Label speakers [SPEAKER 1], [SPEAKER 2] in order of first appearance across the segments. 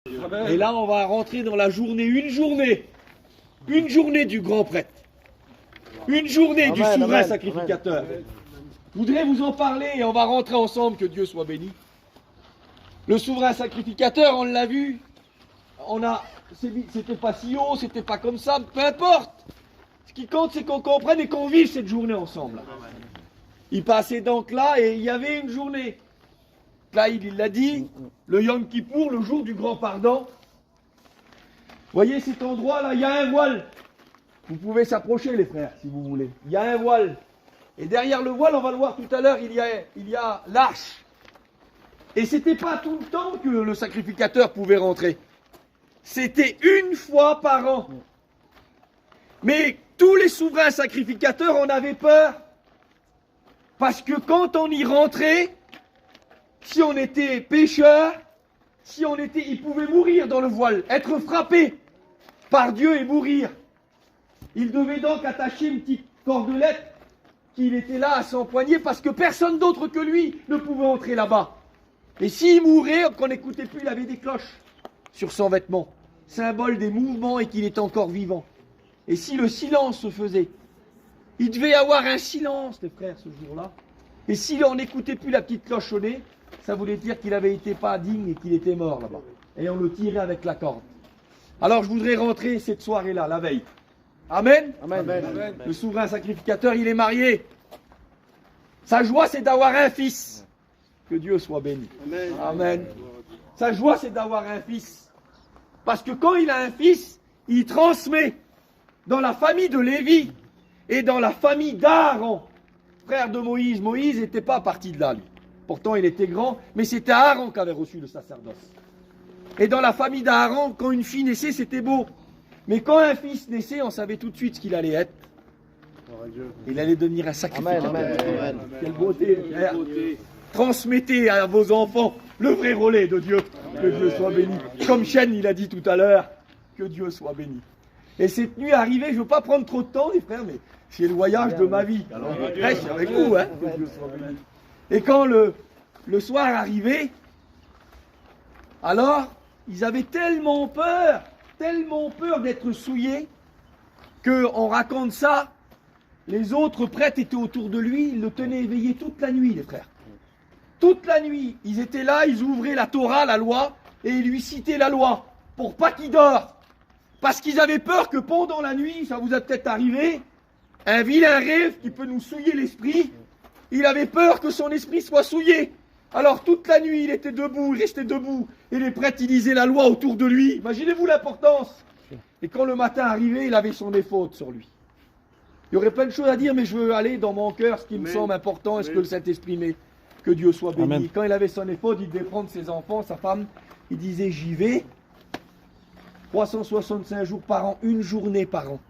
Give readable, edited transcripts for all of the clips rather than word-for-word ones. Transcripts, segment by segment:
[SPEAKER 1] Et là, on va rentrer dans la journée, une journée du grand prêtre, une journée du souverain sacrificateur. Je voudrais vous en parler et on va rentrer ensemble, que Dieu soit béni. Le souverain sacrificateur, on l'a vu, c'était pas si haut, c'était pas comme ça, peu importe. Ce qui compte, c'est qu'on comprenne et qu'on vive cette journée ensemble. Il passait donc là et il y avait une journée. Là, il l'a dit, le Yom Kippour, le jour du grand pardon. Voyez cet endroit-là, il y a un voile. Vous pouvez s'approcher, les frères, si vous voulez. Il y a un voile. Et derrière le voile, on va le voir tout à l'heure, il y a l'arche. Et c'était pas tout le temps que le sacrificateur pouvait rentrer. C'était une fois par an. Mais tous les souverains sacrificateurs en avaient peur. Parce que quand on y rentrait, si on était pécheur, il pouvait mourir dans le voile, être frappé par Dieu et mourir. Il devait donc attacher une petite cordelette qu'il était là à s'empoigner parce que personne d'autre que lui ne pouvait entrer là-bas. Et s'il mourait, qu'on n'écoutait plus, il avait des cloches sur son vêtement, symbole des mouvements et qu'il était encore vivant. Et si le silence se faisait, il devait y avoir un silence, les frères, ce jour-là. Et si on n'écoutait plus la petite cloche sonner, ça voulait dire qu'il n'avait été pas digne et qu'il était mort là-bas. Et on le tirait avec la corde. Alors je voudrais rentrer cette soirée-là, la veille. Amen.
[SPEAKER 2] Amen. Amen.
[SPEAKER 1] Le souverain sacrificateur, il est marié. Sa joie, c'est d'avoir un fils. Que Dieu soit béni.
[SPEAKER 2] Amen.
[SPEAKER 1] Amen. Sa joie, c'est d'avoir un fils. Parce que quand il a un fils, il transmet dans la famille de Lévi et dans la famille d'Aaron, frère de Moïse. Moïse n'était pas parti de là, lui. Pourtant, il était grand, mais c'était Aaron qui avait reçu le sacerdoce. Et dans la famille d'Aaron, quand une fille naissait, c'était beau. Mais quand un fils naissait, on savait tout de suite ce qu'il allait être. Il allait devenir un sacrificateur.
[SPEAKER 2] Amen.
[SPEAKER 1] Quelle beauté, frère. Transmettez à vos enfants le vrai relais de Dieu. Que Dieu soit béni. Comme Chen, il a dit tout à l'heure, que Dieu soit béni. Et cette nuit arrivée, je ne veux pas prendre trop de temps, les frères, mais c'est le voyage de ma vie. Alors je prêche avec vous, hein. Que Dieu soit béni. Et quand le soir arrivait, alors, ils avaient tellement peur d'être souillés, qu'on raconte ça, les autres prêtres étaient autour de lui, ils le tenaient éveillé toute la nuit, les frères. Toute la nuit, ils étaient là, ils ouvraient la Torah, la loi, et ils lui citaient la loi, pour pas qu'il dort. Parce qu'ils avaient peur que pendant la nuit, ça vous a peut-être arrivé, un vilain rêve qui peut nous souiller l'esprit, il avait peur que son esprit soit souillé. Alors toute la nuit, il était debout, il restait debout, et les prêtres, ils lisaient la loi autour de lui. Imaginez-vous l'importance. Et quand le matin arrivait, il avait son éphod sur lui. Il y aurait plein de choses à dire, mais je veux aller dans mon cœur, ce qui me semble important, et ce que le Saint-Esprit met. Que Dieu soit béni. Amen. Quand il avait son éphod, il devait prendre ses enfants, sa femme, il disait, j'y vais, 365 jours par an, une journée par an.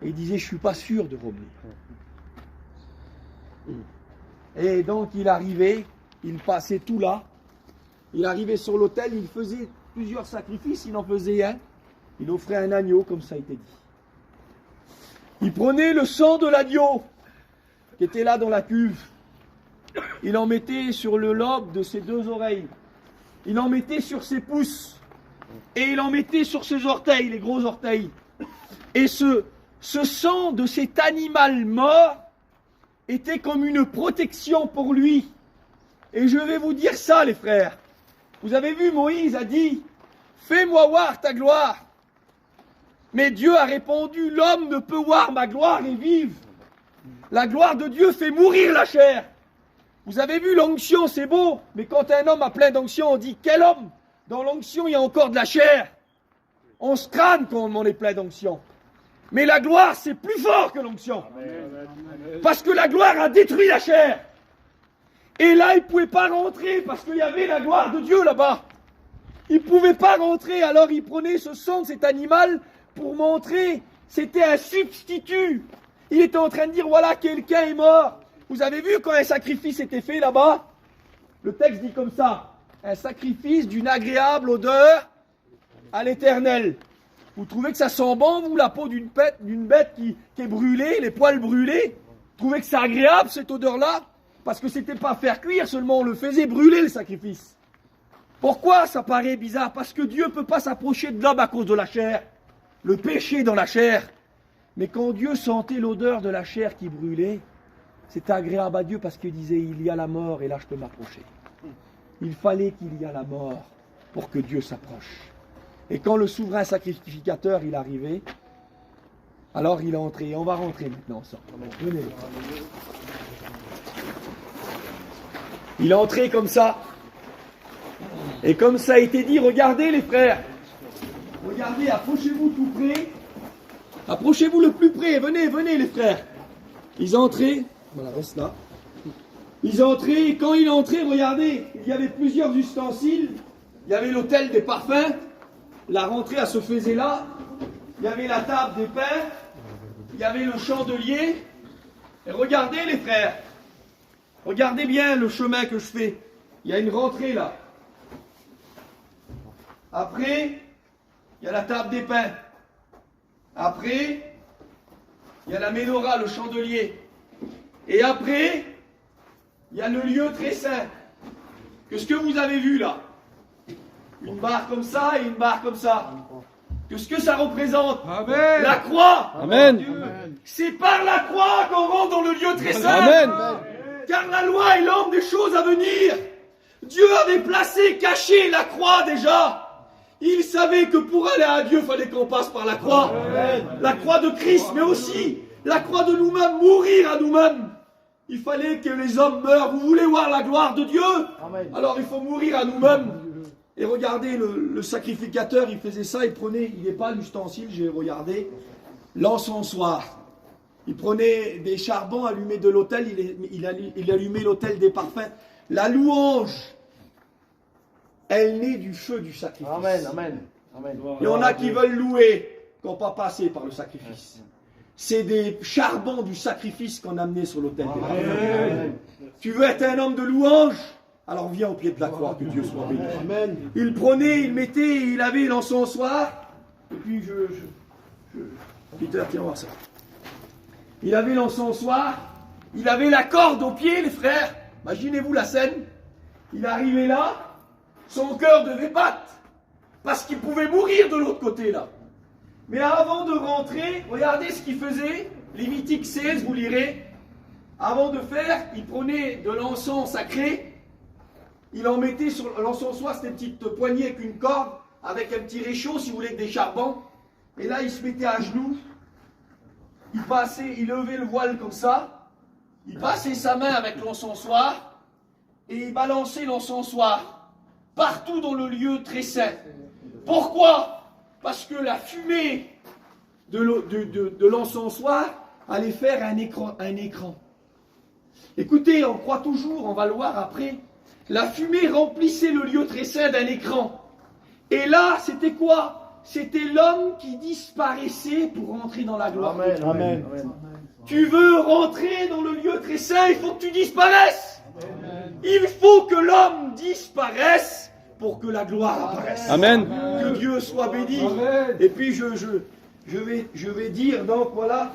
[SPEAKER 1] Et il disait, je ne suis pas sûr de revenir. Et donc il arrivait, il passait tout là, il arrivait sur l'autel, il faisait plusieurs sacrifices, il en faisait un, il offrait un agneau, comme ça a été dit. Il prenait le sang de l'agneau, qui était là dans la cuve, il en mettait sur le lobe de ses deux oreilles, il en mettait sur ses pouces, et il en mettait sur ses orteils, les gros orteils. Et ce sang de cet animal mort était comme une protection pour lui. Et je vais vous dire ça, les frères. Vous avez vu, Moïse a dit, fais-moi voir ta gloire. Mais Dieu a répondu, l'homme ne peut voir ma gloire et vivre. La gloire de Dieu fait mourir la chair. Vous avez vu, l'onction, c'est beau, mais quand un homme a plein d'onction, on dit, quel homme? Dans l'onction, il y a encore de la chair. On se crâne quand on est plein d'onction. Mais la gloire, c'est plus fort que l'onction. Parce que la gloire a détruit la chair. Et là, il ne pouvait pas rentrer parce qu'il y avait la gloire de Dieu là-bas. Il ne pouvait pas rentrer, alors il prenait ce sang de cet animal pour montrer. C'était un substitut. Il était en train de dire, voilà, quelqu'un est mort. Vous avez vu quand un sacrifice était fait là-bas? Le texte dit comme ça, un sacrifice d'une agréable odeur à l'Éternel. Vous trouvez que ça sent bon, vous, la peau d'une bête qui est brûlée, les poils brûlés? Vous trouvez que c'est agréable, cette odeur-là? Parce que c'était pas faire cuire seulement, on le faisait brûler, le sacrifice. Pourquoi ça paraît bizarre? Parce que Dieu ne peut pas s'approcher de l'homme à cause de la chair. Le péché dans la chair. Mais quand Dieu sentait l'odeur de la chair qui brûlait, c'était agréable à Dieu parce qu'il disait, il y a la mort et là je peux m'approcher. Il fallait qu'il y ait la mort pour que Dieu s'approche. Et quand le souverain sacrificateur il arrivait, alors il est entré. On va rentrer maintenant ensemble. Venez. Il est entré comme ça. Et comme ça a été dit, regardez les frères. Regardez, approchez-vous tout près. Approchez-vous le plus près. Venez, venez les frères. Ils sont entrés. Voilà, reste là. Ils sont entrés. Et quand il est entré, regardez, il y avait plusieurs ustensiles. Il y avait l'autel des parfums. La rentrée, elle se faisait là. Il y avait la table des pains. Il y avait le chandelier. Et regardez les frères. Regardez bien le chemin que je fais. Il y a une rentrée là. Après, il y a la table des pains. Après, il y a la menorah, le chandelier. Et après, il y a le lieu très saint. Qu'est-ce que vous avez vu là? Une barre comme ça et une barre comme ça. Qu'est-ce que ça représente? Amen. La croix.
[SPEAKER 2] Amen.
[SPEAKER 1] C'est par la croix qu'on rentre dans le lieu très saint.
[SPEAKER 2] Amen.
[SPEAKER 1] Car la loi est l'ordre des choses à venir. Dieu avait placé, caché la croix déjà. Il savait que pour aller à Dieu, il fallait qu'on passe par la croix. Amen. La croix de Christ, mais aussi la croix de nous-mêmes, mourir à nous-mêmes. Il fallait que les hommes meurent. Vous voulez voir la gloire de Dieu? Amen. Alors il faut mourir à nous-mêmes. Et regardez, le sacrificateur, il faisait ça, il n'est pas l'ustensile, j'ai regardé, l'encensoir. Il prenait des charbons, allumait de l'autel, il allumait l'autel des parfums. La louange, elle naît du feu du sacrifice.
[SPEAKER 3] Amen, amen, amen.
[SPEAKER 1] Il y en a qui veulent louer, qui n'ont pas passé par le sacrifice. C'est des charbons du sacrifice qu'on a amené sur l'autel des parfums. Tu veux être un homme de louange? Alors viens au pied de la croix, que Dieu soit béni. Amen. Il prenait, il mettait, il avait l'encensoir. Et puis Peter, tiens voir ça. Il avait l'encensoir, il avait la corde au pied, les frères. Imaginez-vous la scène. Il arrivait là, son cœur devait battre, parce qu'il pouvait mourir de l'autre côté là. Mais avant de rentrer, regardez ce qu'il faisait. Lévitique 16, vous lirez. Avant de faire, il prenait de l'encens sacré. Il en mettait sur l'encensoir, c'était une petite poignée avec une corde, avec un petit réchaud, si vous voulez, avec des charbons. Et là, il se mettait à genoux. Il passait, il levait le voile comme ça. Il passait sa main avec l'encensoir. Et il balançait l'encensoir partout dans le lieu très saint. Pourquoi? Parce que la fumée de l'encensoir allait faire un écran. Écoutez, on croit toujours, on va le voir après. La fumée remplissait le lieu très saint d'un écran. Et là, c'était quoi? C'était l'homme qui disparaissait pour rentrer dans la gloire.
[SPEAKER 3] Amen, amen, amen.
[SPEAKER 1] Tu veux rentrer dans le lieu très saint, il faut que tu disparaisses. Amen. Il faut que l'homme disparaisse pour que la gloire apparaisse.
[SPEAKER 2] Amen.
[SPEAKER 1] Que Dieu soit béni.
[SPEAKER 3] Amen.
[SPEAKER 1] Et puis je vais dire, donc voilà.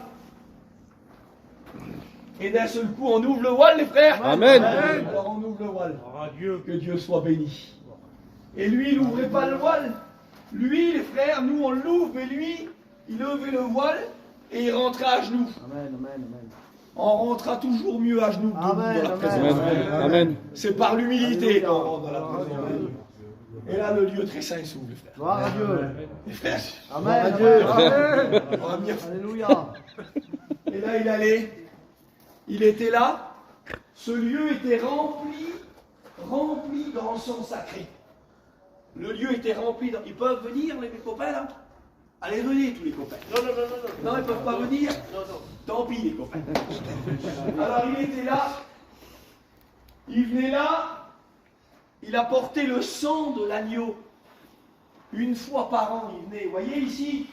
[SPEAKER 1] Et d'un seul coup, on ouvre le voile, les frères.
[SPEAKER 2] Amen.
[SPEAKER 1] Alors on ouvre le voile. Que Dieu soit béni. Et lui, il n'ouvrait pas le voile. Lui, les frères, nous on l'ouvre, mais lui, il levait le voile et il rentrait à genoux.
[SPEAKER 3] Amen, amen, amen.
[SPEAKER 1] On rentrera toujours mieux à genoux dans la présence.
[SPEAKER 2] Amen.
[SPEAKER 1] C'est par l'humilité qu'on rentre dans la présence de Dieu. Et là, le lieu très saint s'ouvre, les frères.
[SPEAKER 3] Gloire à Dieu.
[SPEAKER 1] Les frères.
[SPEAKER 3] Amen, à Dieu. Amen.
[SPEAKER 1] On va venir.
[SPEAKER 3] Alléluia.
[SPEAKER 1] Et là, il allait. Il était là. Ce lieu était rempli d'encens sacré. Le lieu était rempli. Ils peuvent venir, les copains, là? Allez, venez, tous les copains. Non, ils ne peuvent pas venir? Non. Tant pis, les copains. Alors, il était là. Il venait là. Il apportait le sang de l'agneau. Une fois par an, il venait. Vous voyez ici,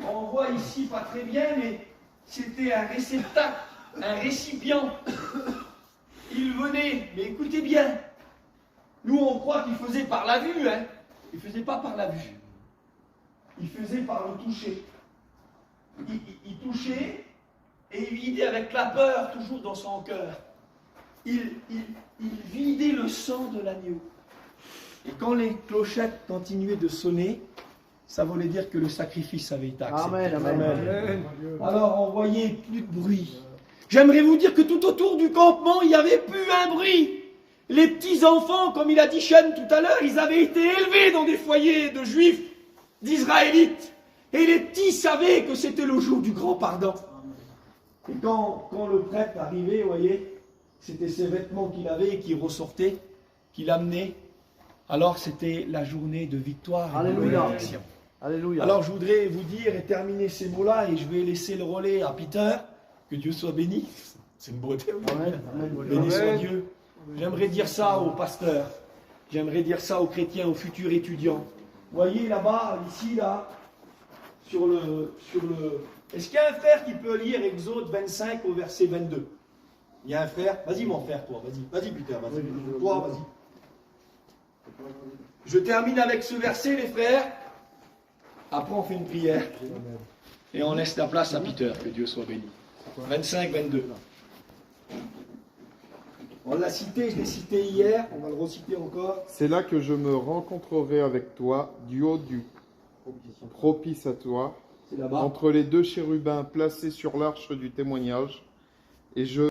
[SPEAKER 1] on voit ici pas très bien, mais c'était un réceptacle, un récipient. Il venait, mais écoutez bien. Nous, on croit qu'il faisait par la vue, hein. Il ne faisait pas par la vue. Il faisait par le toucher. Il touchait et il vidait avec la peur toujours dans son cœur. Il vidait le sang de l'agneau. Et quand les clochettes continuaient de sonner, ça voulait dire que le sacrifice avait été accepté.
[SPEAKER 3] Amen, amen.
[SPEAKER 1] Alors on voyait plus de bruit. J'aimerais vous dire que tout autour du campement, il n'y avait plus un bruit. Les petits enfants, comme il a dit Chen tout à l'heure, ils avaient été élevés dans des foyers de juifs, d'israélites. Et les petits savaient que c'était le jour du grand pardon. Et quand le prêtre arrivait, vous voyez, c'était ses vêtements qu'il avait et qui ressortaient, qu'il amenait. Alors c'était la journée de victoire et de
[SPEAKER 3] Alléluia.
[SPEAKER 1] bénédiction.
[SPEAKER 3] Alléluia.
[SPEAKER 1] Alors je voudrais vous dire et terminer ces mots-là et je vais laisser le relais à Peter. Que Dieu soit béni. C'est une beauté.
[SPEAKER 3] Amen, amen.
[SPEAKER 1] Béni soit Dieu. J'aimerais dire ça aux pasteurs. J'aimerais dire ça aux chrétiens, aux futurs étudiants. Voyez là-bas, ici, là, sur le... Est-ce qu'il y a un frère qui peut lire Exode 25 au verset 22? Il y a un frère? Vas-y mon frère, toi. Vas-y Peter, vas-y. Toi, vas-y. Je termine avec ce verset, les frères. Après, on fait une prière. Et on laisse la place à Peter. Que Dieu soit béni. 25, 22. On l'a cité, je l'ai cité hier. On va le reciter encore.
[SPEAKER 2] C'est là que je me rencontrerai avec toi, du haut du propitiatoire,
[SPEAKER 1] C'est là-bas.
[SPEAKER 2] entre les deux chérubins placés sur l'arche du témoignage, et je